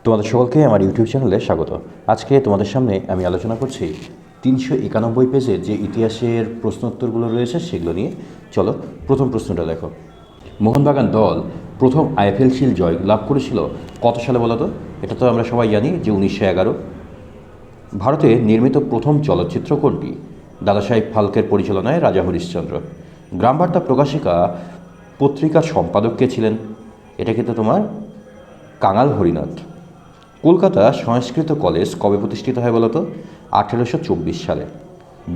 তোমাদের সকলকে আমার ইউটিউব চ্যানেলে স্বাগত। আজকে তোমাদের সামনে আমি আলোচনা করছি 391 পেজের যে ইতিহাসের প্রশ্নোত্তরগুলো রয়েছে সেগুলো নিয়ে। চলো প্রথম প্রশ্নটা দেখো। মোহনবাগান দল প্রথম আইএফএল শিল্ড জয় লাভ করেছিল কত সালে বলো তো? এটা তো আমরা সবাই জানি যে 1911। ভারতে নির্মিত প্রথম চলচ্চিত্র কোনটি? দাদাসাহেব ফালকের পরিচালনায় রাজা হরিশ্চন্দ্র। গ্রামবার্তা প্রকাশিকা পত্রিকার সম্পাদক কে ছিলেন? এটা কিন্তু তোমার কাঙাল হরিনাথ। কলকাতা সংস্কৃত কলেজ কবে প্রতিষ্ঠিত হয় বলতো? 1824 সালে।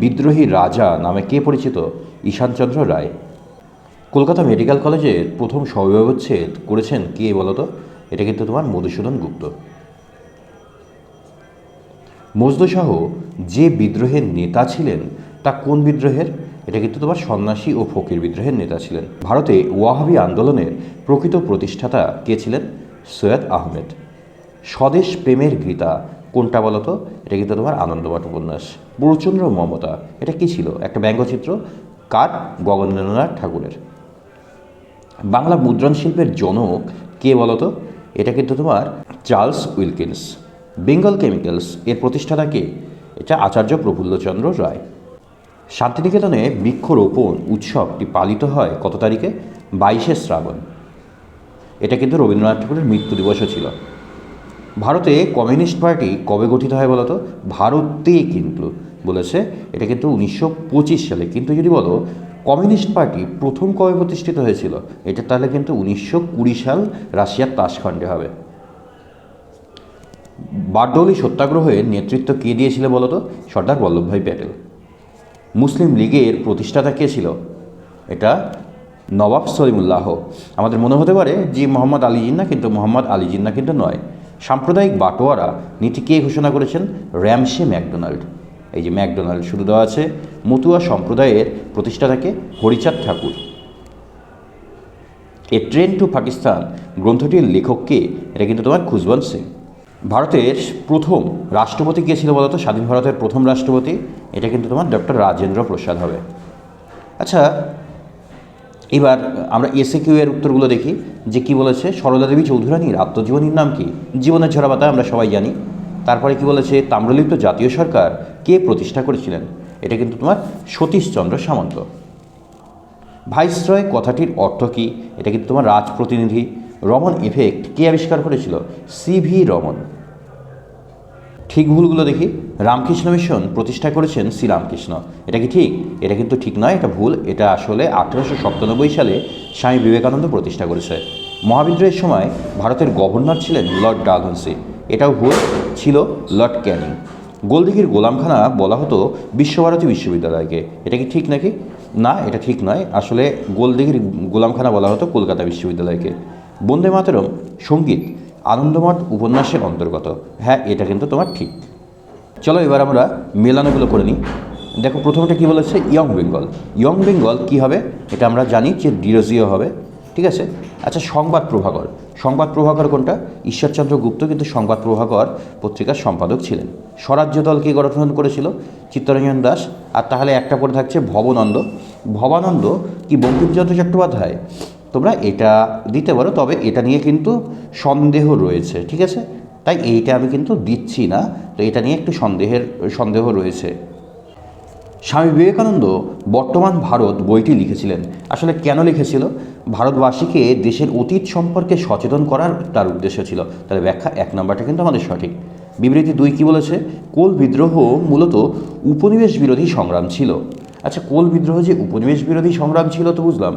বিদ্রোহী রাজা নামে কে পরিচিত? ঈশানচন্দ্র রায়। কলকাতা মেডিকেল কলেজের প্রথম শবব্যবচ্ছেদ করেছেন কে বলতো? এটা কিন্তু তোমার মধুসূদন গুপ্ত। মজনু শাহ যে বিদ্রোহের নেতা ছিলেন তা কোন বিদ্রোহের? এটা কিন্তু তোমার সন্ন্যাসী ও ফকির বিদ্রোহের নেতা ছিলেন। ভারতে ওয়াহাবি আন্দোলনের প্রকৃত প্রতিষ্ঠাতা কে ছিলেন? সৈয়দ আহমেদ। স্বদেশ প্রেমের গীতা কোনটা বলতো? এটা কিন্তু তোমার আনন্দমঠ উপন্যাস। প্রচন্ড মমতা এটা কি ছিল? একটা ব্যঙ্গচিত্র। কার? গগনেন্দ্রনাথ ঠাকুরের। বাংলা মুদ্রণ শিল্পের জনক কে বলতো? এটা কিন্তু তোমার চার্লস উইলকিন্স। বেঙ্গল কেমিক্যালস এর প্রতিষ্ঠাতা কে? এটা আচার্য প্রফুল্লচন্দ্র রায়। শান্তিনিকেতনে বৃক্ষরোপণ উৎসবটি পালিত হয় কত তারিখে? 22শে শ্রাবণ। এটা কিন্তু রবীন্দ্রনাথ ঠাকুরের মৃত্যু দিবসও ছিল। ভারতে কমিউনিস্ট পার্টি কবে গঠিত হয় বলতো? ভারতে কিন্তু বলেছে এটা কিন্তু 1925 সালে। কিন্তু যদি বলো কমিউনিস্ট পার্টি প্রথম কবে প্রতিষ্ঠিত হয়েছিল, এটা তাহলে কিন্তু 1920 সাল রাশিয়ার তাশখণ্ডে হবে। বারডোলি সত্যাগ্রহের নেতৃত্ব কে দিয়েছিল বলতো? সর্দার বল্লভভাই প্যাটেল। মুসলিম লীগের প্রতিষ্ঠাতা কে ছিল? এটা নবাব সলিমুল্লাহ। আমাদের মনে হতে পারে যে মোহাম্মদ আলী জিন্নাহ, কিন্তু মোহাম্মদ আলী জিন্নাহ কিন্তু নয়। সাম্প্রদায়িক বাটোয়ারা নীতি কে ঘোষণা করেছেন? Ramsay McDonald. এই যে ম্যাকডোনাল্ড শুধু দেওয়া আছে। মতুয়া সম্প্রদায়ের প্রতিষ্ঠাতাকে হরিচাঁদ ঠাকুর। এ ট্রেন টু পাকিস্তান গ্রন্থটির লেখক কে? এটা কিন্তু তোমার খুশবন্ত সিং। ভারতের প্রথম রাষ্ট্রপতি কে ছিল বলতো? স্বাধীন ভারতের প্রথম রাষ্ট্রপতি এটা কিন্তু তোমার ডক্টর রাজেন্দ্র প্রসাদ হবে। আচ্ছা, এবার আমরা এসএকিউ এর উত্তরগুলো দেখি যে কি বলেছে। সরলা দেবী চৌধুরানীর আত্মজীবনীর নাম কি? জীবনের ঝরাপাতা আমরা সবাই জানি। তারপরে কি বলেছে? তাম্রলিপ্ত জাতীয় সরকার কে প্রতিষ্ঠা করেছিলেন? এটা কিন্তু তোমার সতীশচন্দ্র সামন্ত। ভাইসরয় কথাটির অর্থ কী? এটা কিন্তু তোমার রাজপ্রতিনিধি। রমন ইফেক্ট কে আবিষ্কার করেছিল? সিভি রমন। ঠিক ভুলগুলো দেখি। রামকৃষ্ণ মিশন প্রতিষ্ঠা করেছেন শ্রীরামকৃষ্ণ। এটা কি ঠিক? এটা কিন্তু ঠিক নয়, এটা ভুল। এটা আসলে 1897 সালে স্বামী বিবেকানন্দ প্রতিষ্ঠা করেছে। মহাবিদ্রোহের সময় ভারতের গভর্নর ছিলেন লর্ড ডালহৌসি। এটাও ভুল, ছিল লর্ড ক্যানিং। গোলদিঘির গোলামখানা বলা হতো বিশ্বভারতী বিশ্ববিদ্যালয়কে। এটা কি ঠিক নাকি? না, এটা ঠিক নয়। আসলে গোলদিঘির গোলামখানা বলা হতো কলকাতা বিশ্ববিদ্যালয়কে। বন্দে মাতরম সঙ্গীত আনন্দমঠ উপন্যাসের অন্তর্গত। হ্যাঁ, এটা কিন্তু তোমার ঠিক। চলো এবার আমরা মেলানোগুলো করে নিই। দেখো প্রথমটা কী বলেছে? ইয়ং বেঙ্গল। ইয়ং বেঙ্গল কী হবে? এটা আমরা জানি যে ডিরোজিও হবে। ঠিক আছে। আচ্ছা, সংবাদ প্রভাকর। সংবাদ প্রভাকর কোনটা? ঈশ্বরচন্দ্র গুপ্ত কিন্তু সংবাদ প্রভাকর পত্রিকার সম্পাদক ছিলেন। স্বরাজ্য দল কে গঠন করেছিল? চিত্তরঞ্জন দাস। আর তাহলে একটা পরে থাকছে ভবানন্দ। ভবানন্দ কি বঙ্কিমচন্দ্র চট্টোপাধ্যায়? তোমরা এটা দিতে পারো, তবে এটা নিয়ে কিন্তু সন্দেহ রয়েছে। ঠিক আছে, তাই এইটা আমি কিন্তু দিচ্ছি না। তো এটা নিয়ে একটু সন্দেহ রয়েছে। স্বামী বিবেকানন্দ বর্তমান ভারত বইটি লিখেছিলেন। আসলে কেন লিখেছিল? ভারতবাসীকে দেশের অতীত সম্পর্কে সচেতন করার তার উদ্দেশ্য ছিল। তাহলে ব্যাখ্যা 1 নম্বরটা কিন্তু আমাদের সঠিক। বিবৃতি 2 কী বলেছে? কোল বিদ্রোহ মূলত উপনিবেশ বিরোধী সংগ্রাম ছিল। আচ্ছা, কোল বিদ্রোহ যে উপনিবেশ বিরোধী সংগ্রাম ছিল তো বুঝলাম।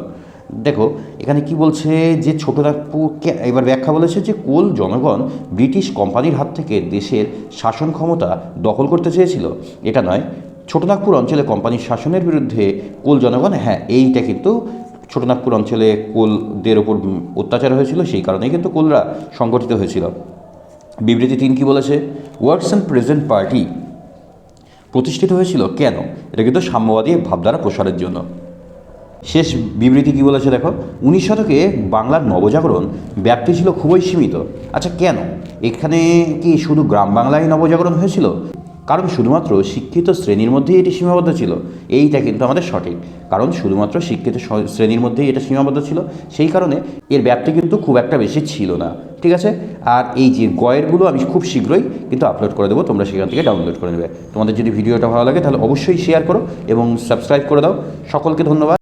দেখো এখানে কি বলছে যে ছোটনাগপুরকে এবার ব্যাখ্যা বলেছে যে কোল জনগণ ব্রিটিশ কোম্পানির হাত থেকে দেশের শাসন ক্ষমতা দখল করতে চেয়েছিল। এটা নয়। ছোটনাগপুর অঞ্চলে কোম্পানির শাসনের বিরুদ্ধে কোল জনগণ, হ্যাঁ এইটা কিন্তু ছোটনাগপুর অঞ্চলে কোলদের ওপর অত্যাচার হয়েছিল, সেই কারণেই কিন্তু কোলরা সংগঠিত হয়েছিল। বিবৃতি 3 কী বলেছে? ওয়ার্কস অ্যান্ড প্রেজেন্ট পার্টি প্রতিষ্ঠিত হয়েছিল কেন? এটা কিন্তু সাম্যবাদী ভাবধারা প্রসারের জন্য। শেষ বিবৃতি কী বলেছে দেখো। 19 শতকে বাংলার নবজাগরণ ব্যাপ্তি ছিল খুবই সীমিত। আচ্ছা কেন? এখানে কি শুধু গ্রাম বাংলায় নবজাগরণ হয়েছিল? কারণ শুধুমাত্র শিক্ষিত শ্রেণীর মধ্যেই এটি সীমাবদ্ধ ছিল। এইটা কিন্তু আমাদের সঠিক। কারণ শুধুমাত্র শিক্ষিত শ্রেণীর মধ্যেই এটা সীমাবদ্ধ ছিল, সেই কারণে এর ব্যাপ্তি কিন্তু খুব একটা বেশি ছিল না। ঠিক আছে। আর এই যে গয়েরগুলো আমি খুব শীঘ্রই কিন্তু আপলোড করে দেবো, তোমরা সেখান থেকে ডাউনলোড করে নেবে। তোমাদের যদি ভিডিওটা ভালো লাগে তাহলে অবশ্যই শেয়ার করো এবং সাবস্ক্রাইব করে দাও। সকলকে ধন্যবাদ।